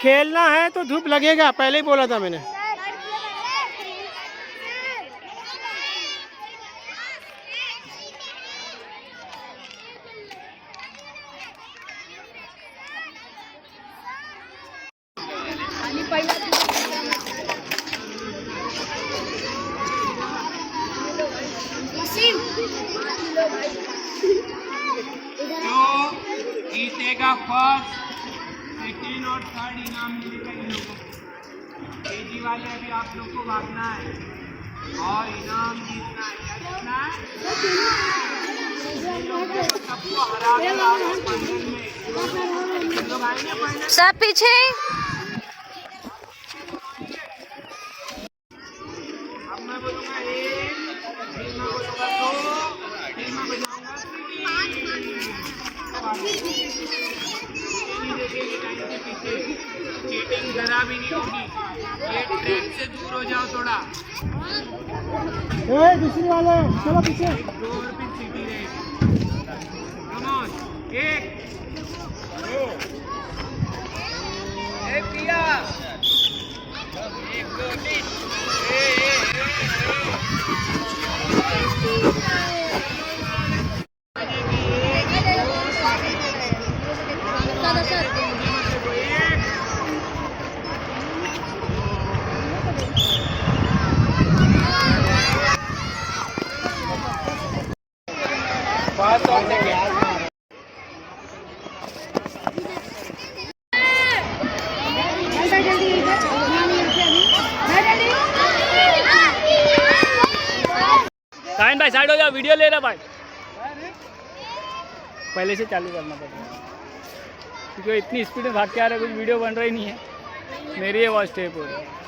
खेलना है तो धूप लगेगा, पहले ही बोला था मैंने। तो जीतेगा फर्स्ट, सेकेंड और थर्ड इनाम मिलेगा इन लोगों को। केजी वाले अभी आप लोग को भागना है और इनाम जीतना है। क्या जीतना है? सबको हरा कर आओ फाइनल में। लोग आएंगे फाइनल। सब पीछे। अब मैं बोलूँगा एक, फिर मैं बोलूँगा दो, फिर मैं बजाऊँगा चीटिंग जरा भी नहीं होगी। ये ट्रैक से दूर हो जाओ थोड़ा। दूसरी वाले चलो पीछे। डोर पे सीटी रहेगी। कम ऑन, एक, दो, एक किया, एक, दो, तीन, पाँच और सेकेंड। साइन भाई साइड हो जाओ, वीडियो ले रहा भाई। पहले से चालू करना पड़ेगा क्योंकि इतनी स्पीड में भाग के आ रहा है, कुछ वीडियो बन रही नहीं है। मेरी ये वॉच टेप हो रही है।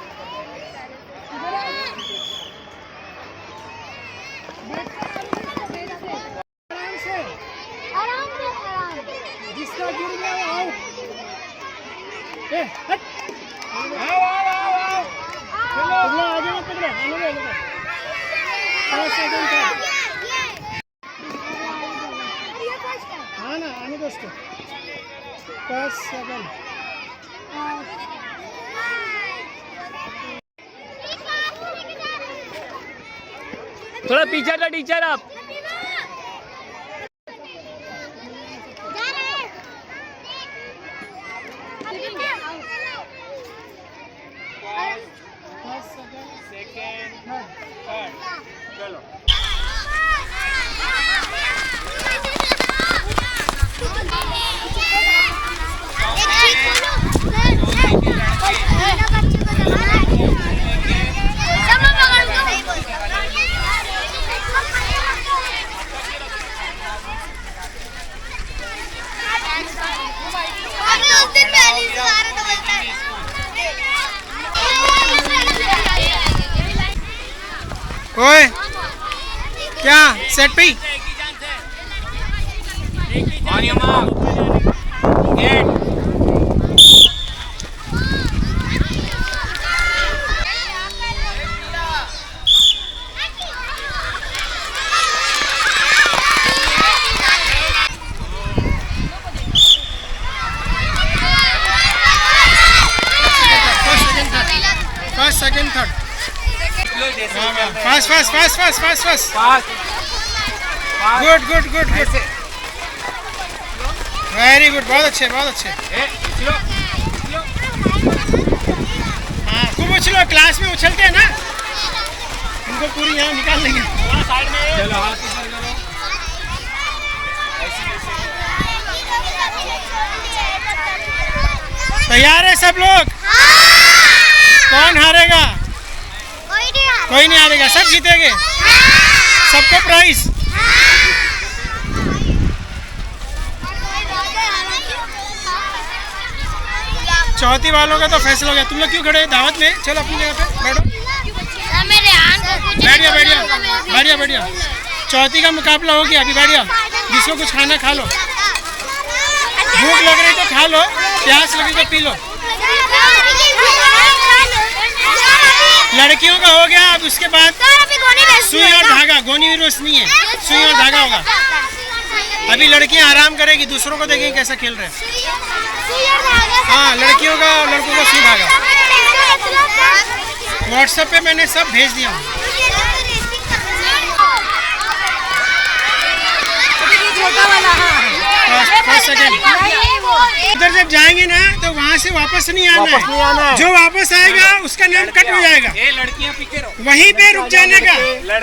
जिसका गिर गया आओ। हट। चलो आगे मत पकड़ो, आने दो। 5 सेकंड का। हाँ ना, आने दो उसको। 5 सेकंड। थोड़ा पीछे हटो टीचर आप। सेकेंड, थर्ड, चलो। ओए क्या सेट पे? On your mark, get. First second third. Fast fast fast fast fast fast. Good good good good, very good, बहुत अच्छे बहुत अच्छे। हाँ खूब उछलो, क्लास में उछलते हैं ना, उनको पूरी यहाँ निकाल लेंगे। साइड में चलो हाथ ऊपर करो। तैयार है सब लोग? कौन हारेगा? कोई नहीं हारेगा, सब जीतेंगे। सबको प्राइज। चौथी वालों का तो फैसला हो गया। तुम लोग क्यों खड़े दावत में? चलो अपनी जगह पे बैठो। बैठिए बैठिए बैठिए बैठिए। चौथी का मुकाबला हो गया, अभी बैठिए। जिसको कुछ खाना खा लो, भूख लग रही तो खा लो, प्यास लगी तो पी लो। लड़कियों का हो गया, अब उसके बाद सुई और धागा। गोनी भी रोशनी है, सुई और धागा होगा। अभी लड़कियां आराम करेगी, दूसरों को देखेंगे कैसा खेल रहे हैं। हाँ, लड़कियों का और लड़कों का सुई धागा। व्हाट्सएप पे मैंने सब भेज दिया हूँ। First second. उधर जब जाएंगे ना तो वहाँ से वापस नहीं आना है। जो वापस आएगा उसका नाम कट हो जाएगा। ये लड़कियां पीछे रहो, वहीं पे रुक जाने का।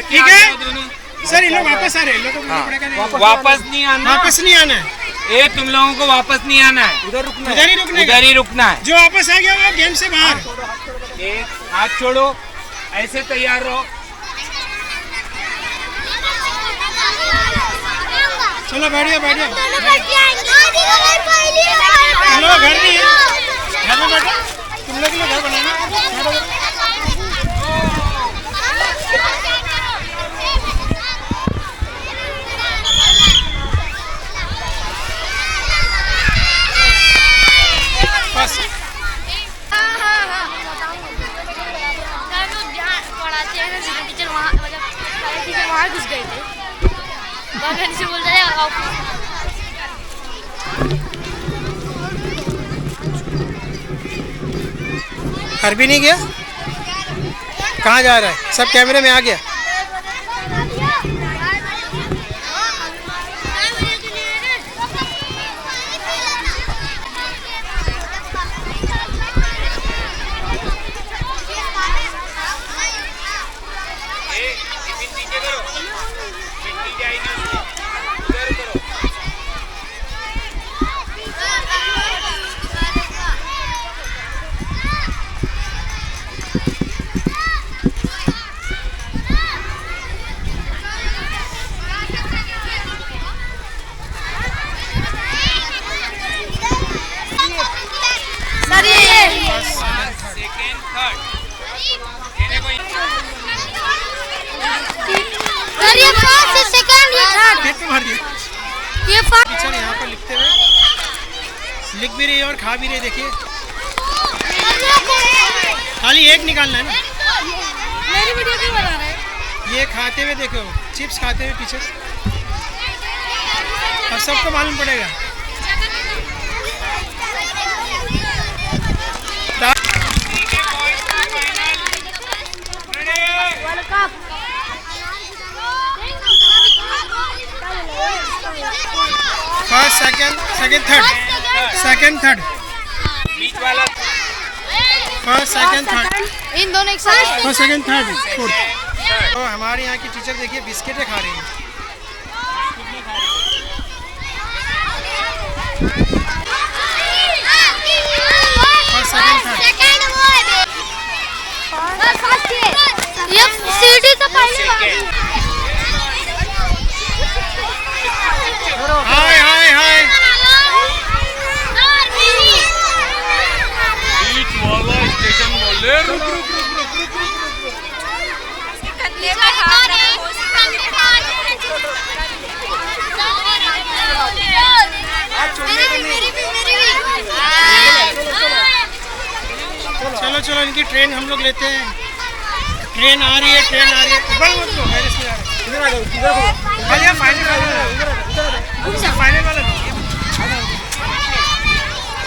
ठीक है दोनों सर, ये लोग वापस आ रहे हैं। इन लोगों को बोलना पड़ेगा नहीं। वापस नहीं आना, वापस नहीं आना है, ये तुम लोगों को वापस नहीं आना है, उधर ही रुकने का। उधर ही रुकना है। जो वापस आ गया वो गेम से बाहर। एक हाथ छोड़ो, ऐसे तैयार रहो। चलो बैठिए बैठिए। चलो घर नहीं है, घर में बैठो। तुम लोग के लिए घर बनाना। बस पढ़ाते हैं ना, टीचर वहाँ मतलब सारे टीचर वहाँ घुस गए थे। बाबा से बोल रहे हैं अरबी नहीं गया, कहाँ जा रहा है? सब कैमरे में आ गया। टीचर यहाँ पर लिखते हुए लिख भी रही है और खा भी रही है। देखिए खाली एक निकालना है ना। मेरी वीडियो क्यों बना रहा है? ये खाते हुए देखो, चिप्स खाते हुए पीछे, और सबको मालूम पड़ेगा। फर्स्ट सेकंड सेकंड थर्ड बीच वाला फर्स्ट सेकंड थर्ड इन दोनों एक साथ। First second third fourth. तो हमारे यहाँ की टीचर देखिए बिस्किटें खा रही हैं। फर्स्ट सेकंड थर्ड ये सीढ़ी तो पहले हाय हाय हाय। बीच वाला स्टेशन बोले रुक रुक रुक चलो चलो इनकी ट्रेन हम लोग लेते हैं। ट्रेन आ रही है, ट्रेन आ रही है। ऊपर मत लो, मेरे से आ रहा है। फाइनल फाइनल वाला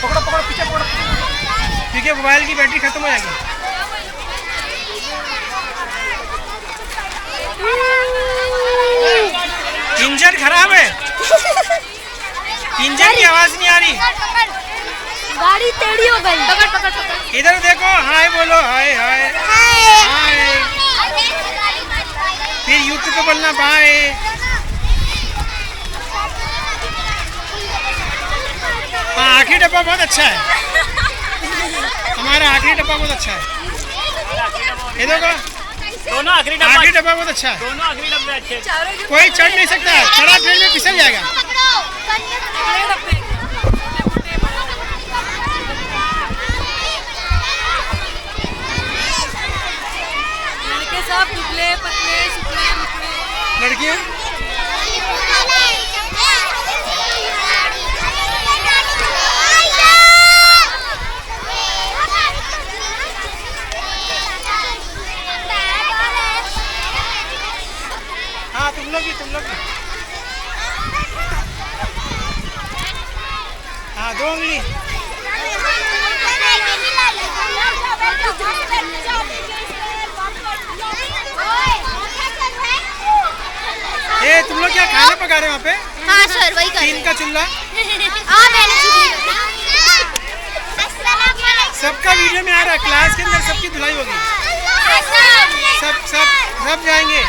पकड़ो पकड़ो, पीछे पकड़ो। ठीक है, मोबाइल की बैटरी खत्म हो जाएगी। इंजन खराब है, इंजन की आवाज नहीं आ रही। गाड़ी टेढ़ी हो गई। पकड़ पकड़ पकड़। इधर देखो, हाय बोलो, हाय हाय हाय। फिर युक्त को बोलना बाय। हाँ, आखिरी डब्बा बहुत अच्छा है। हमारा आखिरी डब्बा बहुत अच्छा है। ये देखो, दोनों आखिरी डब्बा बहुत अच्छा है। दोनों आखिरी डब्बे अच्छे। कोई चढ़ नहीं सकता, चढ़ा ट्रेन में फिसल जाएगा। लड़के सब दुबले पतले सुखले मुखले। लड़कियाँ हाँ, तुम लोग भी हाँ, 2 उंगली। ये तुम लोग क्या खाना पका रहे हो वहाँ पे? हाँ सर वही कर टीन का चूल्हा। हाँ मैंने सबका वीडियो में आ रहा है, क्लास के अंदर सबकी धुलाई होगी, सब जाएंगे।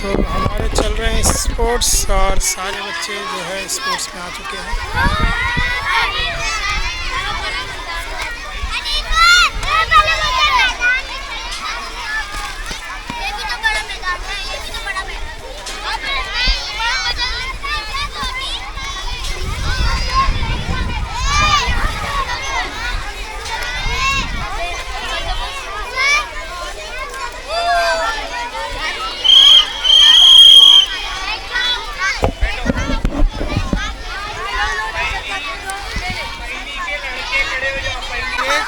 तो हमारे चल रहे हैं स्पोर्ट्स और सारे बच्चे जो है स्पोर्ट्स में आ चुके हैं।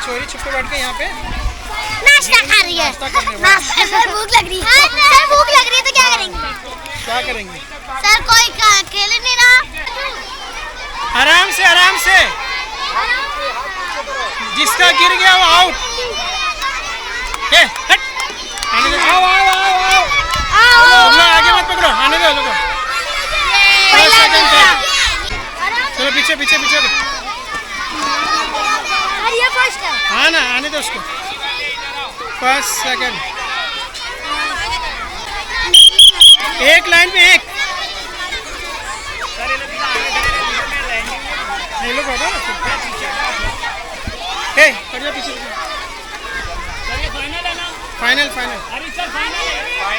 चोरी छुपे बैठ के यहाँ पे नाश्ता खा रही है। नाश्ता सर भूख लग रही है। सर भूख लग रही है तो क्या करेंगे? क्या करेंगे? सर कोई खेल नहीं रहा। आराम से जिसका गिर गया वो आउट। हट आने दो, तुम लोग आगे मत पकड़ो, आने दो लोगों। चलो पीछे ये फर्स्ट है। हाँ ना, आने दो उसको। फर्स्ट सेकंड, एक लाइन में एक। ये लोग होगा ना पीछे। फाइनल फाइनल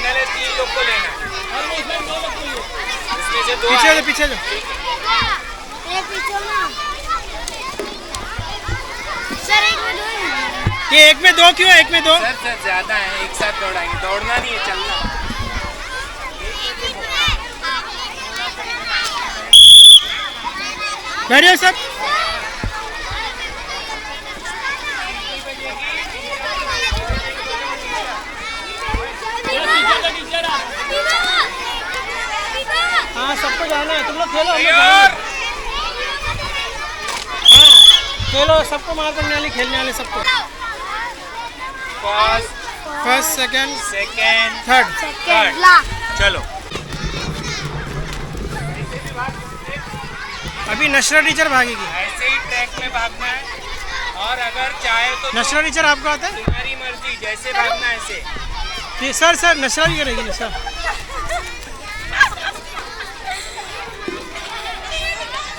है, 3 लोग को लेना है। पीछे जो सर एक में 2 ये एक में 2 क्यों? एक में 2 सर ज्यादा है, एक साथ दौड़ाएंगे। दौड़ना नहीं है, चलना। बैठिए सब। हाँ सबको जाना है, तुम लोग खेलो। हाँ खेलो, सबको मार करने वाली, खेलने वाले सबको। First second third. चलो अभी नशरा टीचर भागेगी। ऐसे ही ट्रैक में भागना है, और अगर चाहे तो नशरा टीचर आपको आता है? तुम्हारी मर्जी, जैसे भागना है ऐसे। ये सर नशरा भी करेगी नशरा।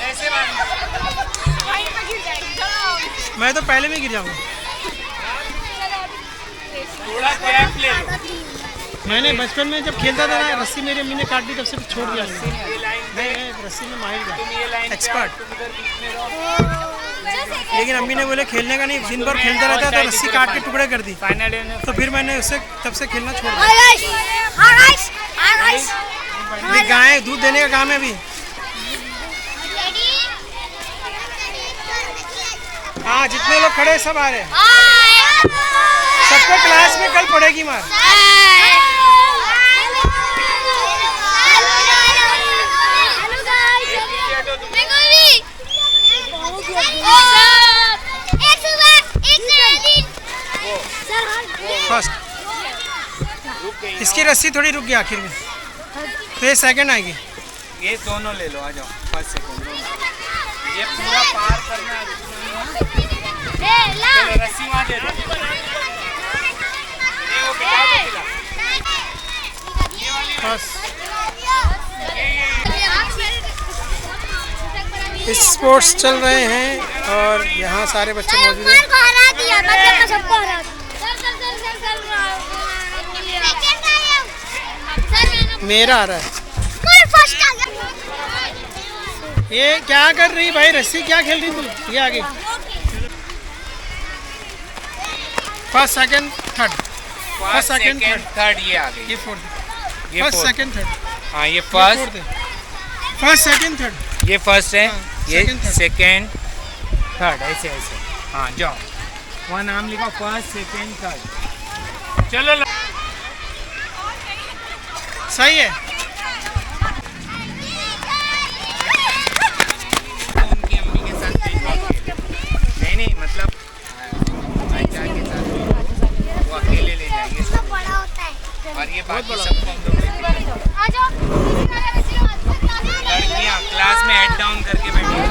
जैसे भागना। मैं तो पहले में गिर जाऊंगा। थोड़ा गैप ले लो। मैंने बचपन में जब खेलता था ना, रस्सी मेरी अम्मी ने काट दी, तब से छोड़ दिया। मैं रस्सी में माहिर था, एक्सपर्ट। लेकिन अम्मी ने बोले खेलने का नहीं, दिन भर खेलता रहता तो रस्सी काट के टुकड़े कर दी। तो फिर मैंने उससे तब से खेलना छोड़ दिया। गाय दूध देने का काम है अभी। हाँ जितने लोग खड़े सब आ रहे हैं। सबको क्लास में कल पड़ेगी मार। फर्स्ट इसकी रस्सी थोड़ी रुक गई आखिर में, तो ये सेकंड आएगी। ये दोनों ले लो, आ जाओ। फर्स्ट सेकंड ये पूरा पार करना है। चलो रस्सी वहाँ दे दो। ये वो बिठा दो खिला। स्पोर्ट्स चल रहे हैं और यहाँ सारे बच्चे मौजूद हैं। मेरा आ रहा है। ये क्या कर रही भाई? रस्सी क्या खेल रही तू? ये आगे first second third. First second, second third ये आ गई। ये फोर्थ, ये फर्स्ट fourth। सेकंड थर्ड, हाँ ये ये फर्स्ट, फोर्थ है, फर्स्ट सेकंड थर्ड, ये फर्स्ट है, हाँ, ये second, third। सेकंड थर्ड, ऐसे ऐसे। हाँ जाओ, वहाँ नाम लिखा फर्स्ट सेकंड थर्ड। चलो सही है। उनकी अम्मी के साथ नहीं मतलब भाईजान के साथ वो अकेले ले जाएंगे और ये बाकी सब लड़कियाँ क्लास में हेड डाउन करके बैठी हैं।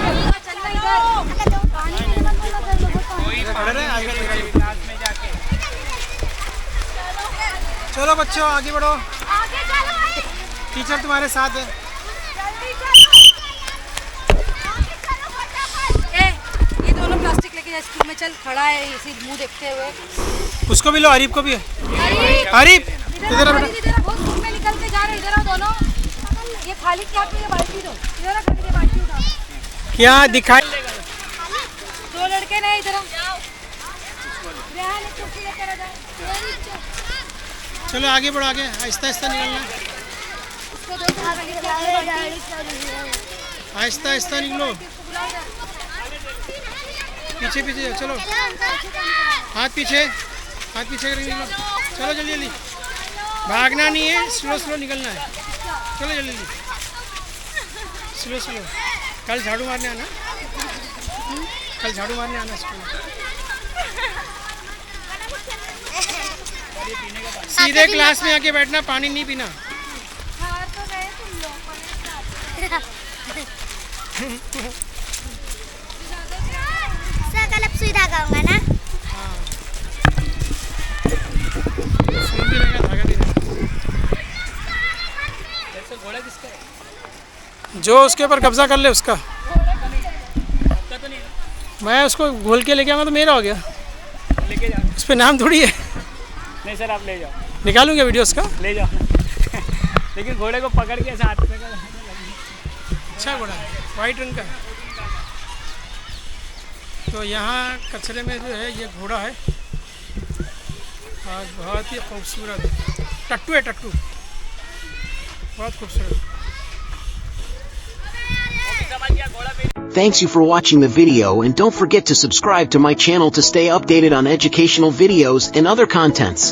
कोई क्लास में जाके चलो बच्चों आगे बढ़ो, टीचर तुम्हारे साथ है। ये दोनों प्लास्टिक लेके जा, स्कूल में चल, खड़ा है इसी मुंह देखते हुए। उसको भी लो, हरीफ को भी है। हरीफ इधर आ बेटा। इधर बहुत धूप में निकल के जा रहे, इधर आओ दोनों। ये खाली क्या की बाल्टी दो, इधर आ करके बाल्टी उठा। क्या दिखाई? दो लड़के नहीं, इधर आओ। रेहान एक कुर्सी लेकर आ जाओ। चलो आगे बढ़ो, आगे आहिस्ता आहिस्ता निकलना है, उसको दो खाली बाल्टी। आहिस्ता आहिस्ता निकलो, पीछे पीछे चलो, हाथ पीछे करके निकलो। चलो जल्दी जल्दी, भागना नहीं है, स्लो स्लो निकलना है। चलो जल्दी जल्दी, स्लो स्लो। कल झाड़ू मारने आना, कल झाड़ू मारने आना स्कूल। सीधे क्लास में आके बैठना, पानी नहीं पीना। हार तो गए तुम लोग। कल अब सुई धागा होगा ना। सुन भी रहेगा, धागा भी रहेगा। घोड़ा किसका है? जो उसके ऊपर कब्जा कर ले उसका। आपका तो नहीं है? मैं उसको घोल के लेके आऊँगा तो मेरा हो गया, लेके जाओ। उस पर नाम थोड़ी है। नहीं सर आप ले जाओ, निकालूंगा वीडियो उसका। ले जाओ। लेकिन घोड़े को पकड़ के ऐसे हाथ पे कर। अच्छा घोड़ा है, वाइट रंग का। तो यहाँ कचरे में जो है ये घोड़ा है, और बहुत ही खूबसूरत है। टट्टू है, टट्टू बहुत खूबसूरत। Thanks you for watching the video, and don't forget to subscribe to my channel to stay updated on educational videos and other contents.